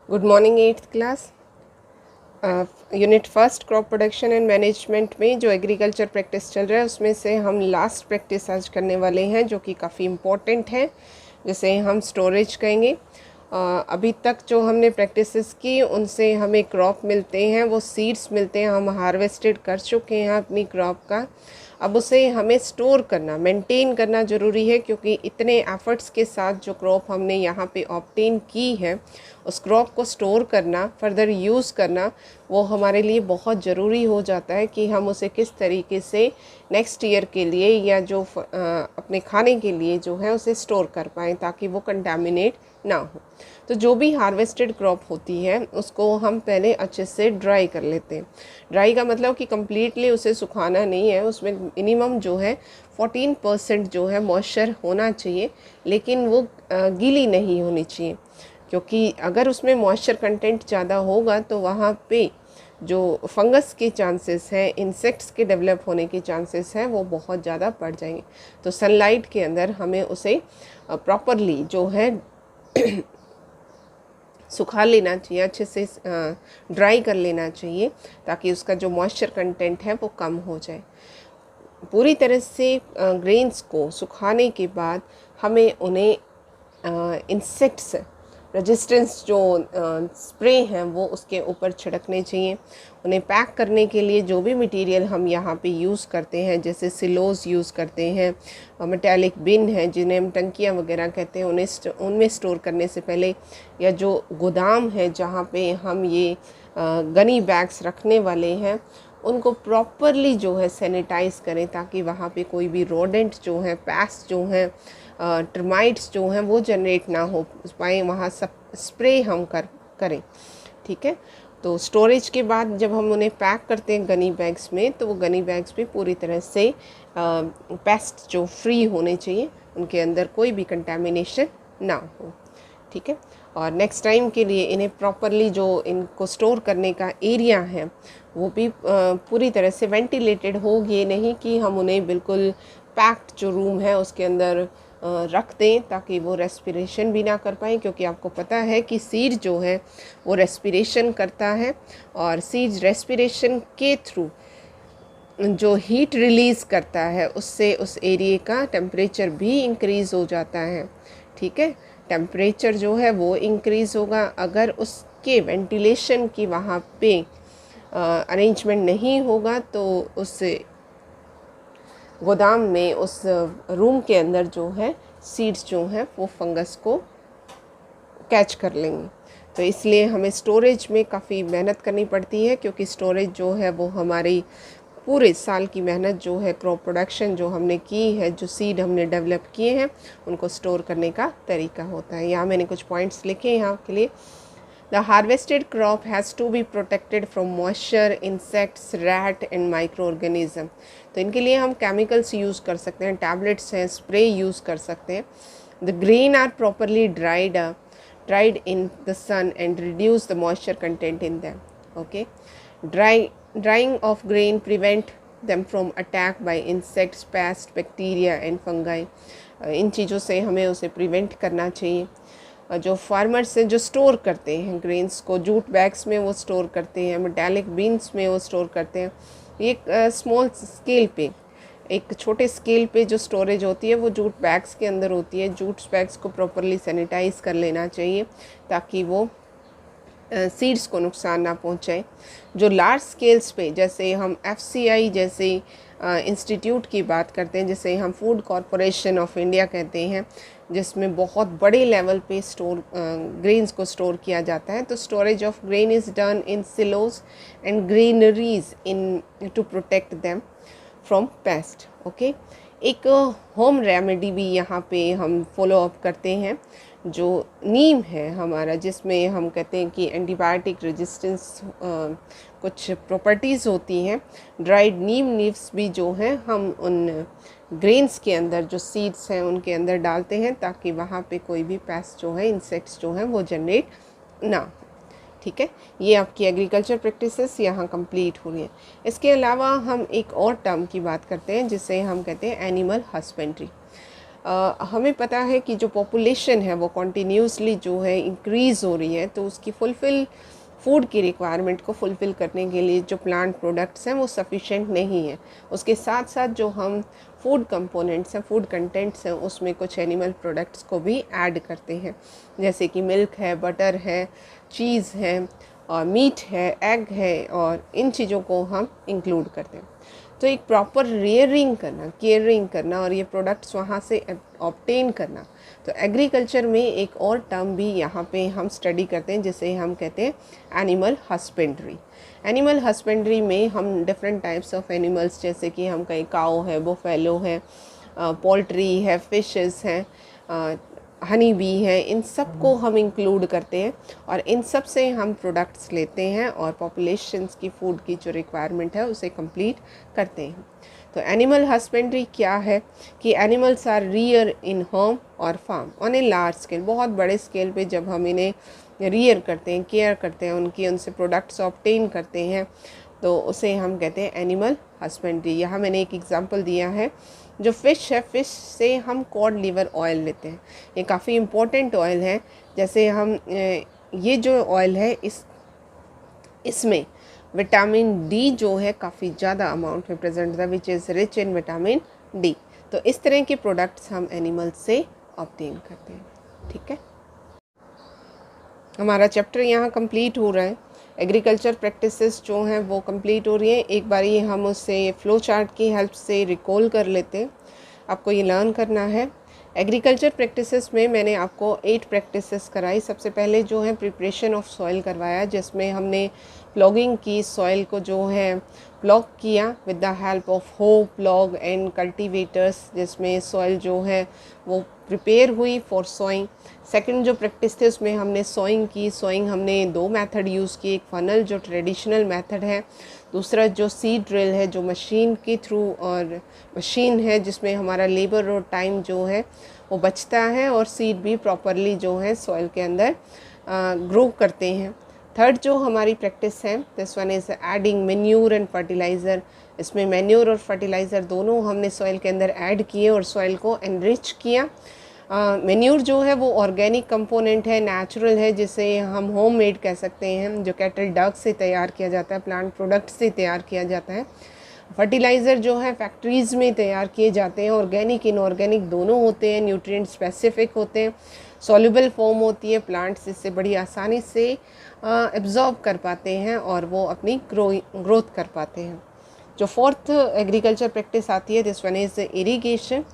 Good morning eighth class. Unit first crop production and management में जो agriculture practice चल रहा है उसमें से हम लास्ट प्रैक्टिस आज करने वाले हैं जो कि काफ़ी इम्पोर्टेंट है, जिसे हम स्टोरेज कहेंगे। अभी तक जो हमने प्रैक्टिसेस की उनसे हमें क्रॉप मिलते हैं, वो सीड्स मिलते हैं, हम हार्वेस्टेड कर चुके हैं अपनी क्रॉप का। अब उसे हमें स्टोर करना, मेंटेन करना ज़रूरी है, क्योंकि इतने एफर्ट्स के साथ जो क्रॉप हमने यहाँ पे ऑब्टेन की है उस क्रॉप को स्टोर करना, फर्दर यूज़ करना, वो हमारे लिए बहुत ज़रूरी हो जाता है कि हम उसे किस तरीके से नेक्स्ट ईयर के लिए या जो अपने खाने के लिए जो है उसे स्टोर कर पाएँ ताकि वो कंटामिनेट ना हो। तो जो भी हार्वेस्टेड क्रॉप होती है उसको हम पहले अच्छे से ड्राई कर लेते हैं। ड्राई का मतलब कि कम्प्लीटली उसे सुखाना नहीं है, उसमें मिनिमम जो है 14% जो है मॉइस्चर होना चाहिए, लेकिन वो गीली नहीं होनी चाहिए, क्योंकि अगर उसमें मॉइस्चर कंटेंट ज़्यादा होगा तो वहाँ पे जो फंगस के चांसेस हैं, इंसेक्ट्स के डेवलप होने के चांसेस हैं, वो बहुत ज़्यादा बढ़ जाएंगे। तो सनलाइट के अंदर हमें उसे प्रॉपरली जो है सुखा लेना चाहिए, अच्छे से ड्राई कर लेना चाहिए, ताकि उसका जो मॉइस्चर कंटेंट है वो कम हो जाए। पूरी तरह से ग्रेन्स को सुखाने के बाद हमें उन्हें इंसेक्ट्स रेजिस्टेंस जो स्प्रे हैं वो उसके ऊपर छिड़कने चाहिए। उन्हें पैक करने के लिए जो भी मटेरियल हम यहाँ पे यूज़ करते हैं, जैसे सिलोज यूज़ करते हैं, मेटालिक बिन है जिन्हें हम टंकियाँ वगैरह कहते हैं, उनमें स्टोर करने से पहले, या जो गोदाम है जहाँ पे हम ये गनी बैग्स रखने वाले हैं, उनको प्रॉपरली जो है सैनिटाइज़ करें, ताकि वहाँ पे कोई भी रोडेंट जो है, पेस्ट जो हैं, टर्माइट्स जो हैं वो जनरेट ना हो पाए, वहाँ सब स्प्रे हम करें। ठीक है। तो स्टोरेज के बाद जब हम उन्हें पैक करते हैं गनी बैग्स में, तो वो गनी बैग्स भी पूरी तरह से पेस्ट जो फ्री होने चाहिए, उनके अंदर कोई भी कंटेमिनेशन ना हो। ठीक है। और नेक्स्ट टाइम के लिए इन्हें प्रॉपरली जो इनको स्टोर करने का एरिया है वो भी पूरी तरह से वेंटिलेटेड हो। ये नहीं कि हम उन्हें बिल्कुल पैक्ड जो रूम है उसके अंदर रख दें ताकि वो रेस्पिरेशन भी ना कर पाए, क्योंकि आपको पता है कि सीड जो है वो रेस्पिरेशन करता है, और सीड रेस्पिरेशन के थ्रू जो हीट रिलीज़ करता है उससे उस एरिया का टेम्परेचर भी इंक्रीज़ हो जाता है। ठीक है। टेम्परेचर जो है वो इंक्रीज़ होगा अगर उसके वेंटिलेशन की वहाँ पे अरेंजमेंट नहीं होगा, तो उस गोदाम में, उस रूम के अंदर जो है सीड्स जो हैं वो फंगस को कैच कर लेंगे। तो इसलिए हमें स्टोरेज में काफ़ी मेहनत करनी पड़ती है, क्योंकि स्टोरेज जो है वो हमारी पूरे साल की मेहनत जो है, क्रॉप प्रोडक्शन जो हमने की है, जो सीड हमने डेवलप किए हैं, उनको स्टोर करने का तरीका होता है। यहाँ मैंने कुछ पॉइंट्स लिखे हैं यहाँ के लिए। The harvested crop has to be protected from moisture, insects, rat and microorganism। तो इनके लिए हम केमिकल्स यूज़ कर सकते हैं, टैबलेट्स हैं, स्प्रे यूज़ कर सकते हैं। The grain are properly dried in the sun and reduce the moisture content in them। Okay। Drying of grain prevent them from attack by insects, pests, bacteria and fungi। इन चीज़ों से हमें उसे prevent करना चाहिए। जो फार्मर्स हैं जो store करते हैं ग्रेन्स को, जूट बैग्स में वो स्टोर करते हैं, मेटालिक बीन्स में वो स्टोर करते हैं। एक स्मॉल स्केल पे, एक छोटे स्केल पे जो स्टोरेज होती है वो जूट बैग्स के अंदर होती है। जूट बैग्स को प्रॉपरली सैनिटाइज़ कर लेना चाहिए ताकि वो सीड्स को नुकसान ना पहुंचाए। जो लार्ज स्केल्स पे, जैसे हम FCI जैसे इंस्टीट्यूट की बात करते हैं, जैसे हम फूड कॉरपोरेशन ऑफ इंडिया कहते हैं, जिसमें बहुत बड़े लेवल पे ग्रेन्स को स्टोर किया जाता है, तो storage of grain is done in silos and granaries in to protect them from pest. Okay. एक होम रेमेडी भी यहाँ पे हम फॉलो अप करते हैं, जो नीम है हमारा, जिसमें हम कहते हैं कि एंटीबायोटिक रेजिस्टेंस कुछ प्रॉपर्टीज़ होती हैं। ड्राइड नीम लीव्स भी जो हैं हम उन ग्रेन्स के अंदर, जो सीड्स हैं उनके अंदर डालते हैं, ताकि वहाँ पे कोई भी पेस्ट जो है, इंसेक्ट्स जो हैं वो जनरेट ना हो। ठीक है। ये आपकी एग्रीकल्चर प्रैक्टिसेस यहाँ कंप्लीट हो रही है। इसके अलावा हम एक और टर्म की बात करते हैं जिसे हम कहते हैं एनिमल हस्बेंड्री। हमें पता है कि जो पॉपुलेशन है वो कॉन्टीन्यूसली जो है इंक्रीज़ हो रही है, तो उसकी फूड की रिक्वायरमेंट को फुलफ़िल करने के लिए जो प्लांट प्रोडक्ट्स हैं वो सफिशेंट नहीं है। उसके साथ साथ जो हम फूड कंपोनेंट्स हैं, फूड कंटेंट्स हैं, उसमें कुछ एनिमल प्रोडक्ट्स को भी ऐड करते हैं, जैसे कि मिल्क है, बटर है, चीज़ है और मीट है, एग है, और इन चीज़ों को हम इंक्लूड करते हैं। तो एक प्रॉपर रेयरिंग करना, केयरिंग करना और ये प्रोडक्ट्स वहाँ से ऑब्टेन करना, तो एग्रीकल्चर में एक और टर्म भी यहाँ पे हम स्टडी करते हैं जिसे हम कहते हैं एनिमल हस्बेंड्री। एनिमल हस्बेंड्री में हम डिफरेंट टाइप्स ऑफ एनिमल्स, जैसे कि हम कहीं काऊ है, बुफेलो है, पोल्ट्री है, फिशेस हैं, हनी बी है, इन सब को हम इंक्लूड करते हैं और इन सब से हम प्रोडक्ट्स लेते हैं और पॉपुलेशंस की फूड की जो रिक्वायरमेंट है उसे कंप्लीट करते हैं। तो एनिमल हस्बेंड्री क्या है कि animals are rear in home और farm on a large scale. बहुत बड़े स्केल पे जब हम इन्हें रियर करते हैं, केयर करते हैं, उनसे प्रोडक्ट्स ऑब्टेन करते हैं, तो उसे हम कहते हैं एनिमल हस्बेंड्री। यहाँ मैंने एक एग्जांपल दिया है, जो फ़िश है, फ़िश से हम कॉड लिवर ऑयल लेते हैं। ये काफ़ी इम्पोर्टेंट ऑयल है। जैसे हम ये जो ऑयल है इसमें विटामिन डी जो है काफ़ी ज़्यादा अमाउंट में प्रेजेंट है, which is rich in vitamin D. तो इस तरह के प्रोडक्ट्स हम एनिमल से ऑब्टेन करते हैं। ठीक है, हमारा चैप्टर यहाँ कंप्लीट हो रहा है। एग्रीकल्चर प्रैक्टिसेस जो हैं वो कंप्लीट हो रही हैं। एक बारी हम उसे फ़्लो चार्ट की हेल्प से रिकॉल कर लेते हैं। आपको ये लर्न करना है। एग्रीकल्चर प्रैक्टिसेस में मैंने आपको 8 प्रैक्टिसेस कराई। सबसे पहले जो है प्रिपरेशन ऑफ सॉइल करवाया, जिसमें हमने प्लॉगिंग की, सॉइल को जो है प्लॉग किया विद द हेल्प ऑफ हो, प्लॉग एंड कल्टीवेटर्स, जिसमें सॉइल जो है वो प्रिपेयर हुई फॉर सोइंग। सेकंड जो प्रैक्टिस थी उसमें हमने सोइंग की। सोइंग हमने 2 मेथड यूज़ किए, एक फनल जो ट्रेडिशनल मेथड है, दूसरा जो सीड ड्रिल है जो मशीन के थ्रू, और मशीन है जिसमें हमारा लेबर और टाइम जो है वो बचता है और सीड भी प्रॉपरली जो है सॉइल के अंदर ग्रो करते हैं। थर्ड जो हमारी प्रैक्टिस है, this one is adding manure and fertiliser. इसमें मैन्योर और फर्टिलाइज़र दोनों हमने सॉइल के अंदर ऐड किए और सॉइल को एनरिच किया। मैन्योर जो है वो ऑर्गेनिक कंपोनेंट है, नेचुरल है, जिसे हम होममेड कह सकते हैं, जो कैटल डक से तैयार किया जाता है, प्लांट प्रोडक्ट से तैयार किया जाता है। फर्टिलाइज़र जो है फैक्ट्रीज़ में तैयार किए जाते हैं, ऑर्गेनिक इनऑर्गेनिक दोनों होते हैं, न्यूट्रिएंट स्पेसिफिक होते हैं, सॉल्युबल फॉर्म होती है, प्लांट्स इससे बड़ी आसानी से एब्जॉर्ब कर पाते हैं और वो अपनी ग्रोथ कर पाते हैं। जो फोर्थ एग्रीकल्चर प्रैक्टिस आती है, this one is irrigation.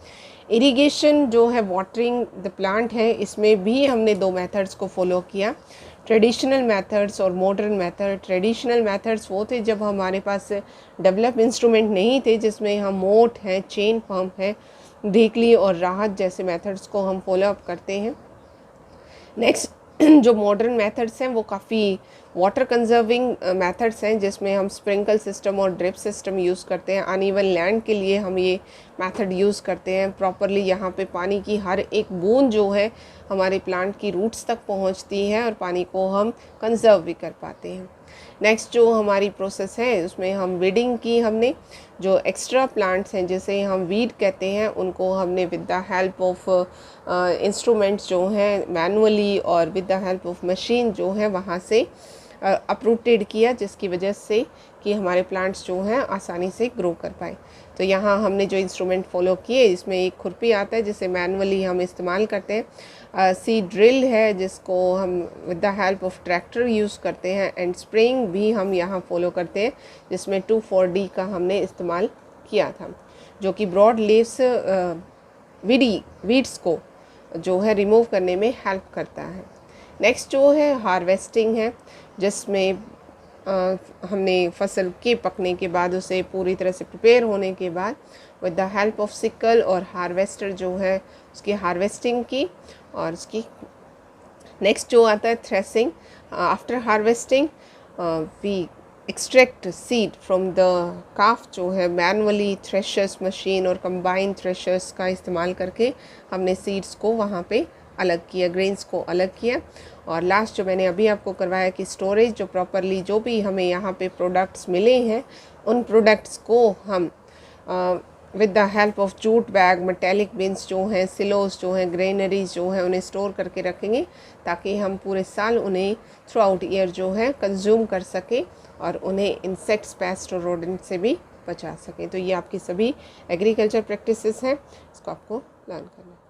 Irrigation जो है वाटरिंग द प्लांट है, इसमें भी हमने 2 मेथड्स को फॉलो किया, ट्रेडिशनल मेथड्स और मॉडर्न मेथड। ट्रेडिशनल मेथड्स वो थे जब हमारे पास डेवलप इंस्ट्रूमेंट नहीं थे, जिसमें हम मोट है, चेन पंप है, ढेकली और राहत जैसे मेथड्स को हम फॉलो अप करते हैं। नेक्स्ट जो मॉडर्न मेथड्स हैं वो काफ़ी वाटर कंजर्विंग मेथड्स हैं, जिसमें हम स्प्रिंकल सिस्टम और ड्रिप सिस्टम यूज़ करते हैं। अनइवन लैंड के लिए हम ये मेथड यूज़ करते हैं। प्रॉपरली यहाँ पे पानी की हर एक बूंद जो है हमारे प्लांट की रूट्स तक पहुँचती है और पानी को हम कंजर्व भी कर पाते हैं। नेक्स्ट जो हमारी प्रोसेस है उसमें हम वीडिंग की। हमने जो एक्स्ट्रा प्लांट्स हैं जिसे हम वीड कहते हैं, उनको हमने with the help of instruments जो हैं मैनुअली और with the help of machine जो है वहाँ से अपरूटेड किया, जिसकी वजह से कि हमारे प्लांट्स जो हैं आसानी से ग्रो कर पाए। तो यहाँ हमने जो इंस्ट्रूमेंट फॉलो किए, इसमें एक खुरपी आता है जिसे मैनुअली हम इस्तेमाल करते हैं, सीड ड्रिल है जिसको हम with the help of tractor use करते हैं, एंड स्प्रेइंग भी हम यहाँ फॉलो करते हैं, जिसमें 2,4-D का हमने इस्तेमाल किया था, जो कि ब्रॉड लीव्स वीड्स को जो है रिमूव करने में हेल्प करता है। नेक्स्ट जो है हार्वेस्टिंग है, जिसमें हमने फसल के पकने के बाद उसे पूरी तरह से प्रिपेयर होने के बाद with the help of sickle और हार्वेस्टर जो है उसकी हार्वेस्टिंग की। और उसकी नेक्स्ट जो आता है threshing. After harvesting we extract seed from the chaff, जो है मैनुअली थ्रेशर्स मशीन और कंबाइंड थ्रेशर्स का इस्तेमाल करके हमने सीड्स को वहाँ पे अलग किया, ग्रेन्स को अलग किया। और लास्ट जो मैंने अभी आपको करवाया कि स्टोरेज, जो प्रॉपरली जो भी हमें यहाँ पे प्रोडक्ट्स मिले हैं उन प्रोडक्ट्स को हम with the help of jute bag, metallic beans जो हैं, सिलोस जो हैं, ग्रेनरीज जो हैं, उन्हें स्टोर करके रखेंगे ताकि हम पूरे साल उन्हें थ्रू आउट ईयर जो है कंज्यूम कर सकें और उन्हें इंसेक्ट्स, पेस्ट और रोडेंट से भी बचा सकें। तो ये आपकी सभी एग्रीकल्चर प्रैक्टिसेस हैं, इसको आपको लर्न करना है।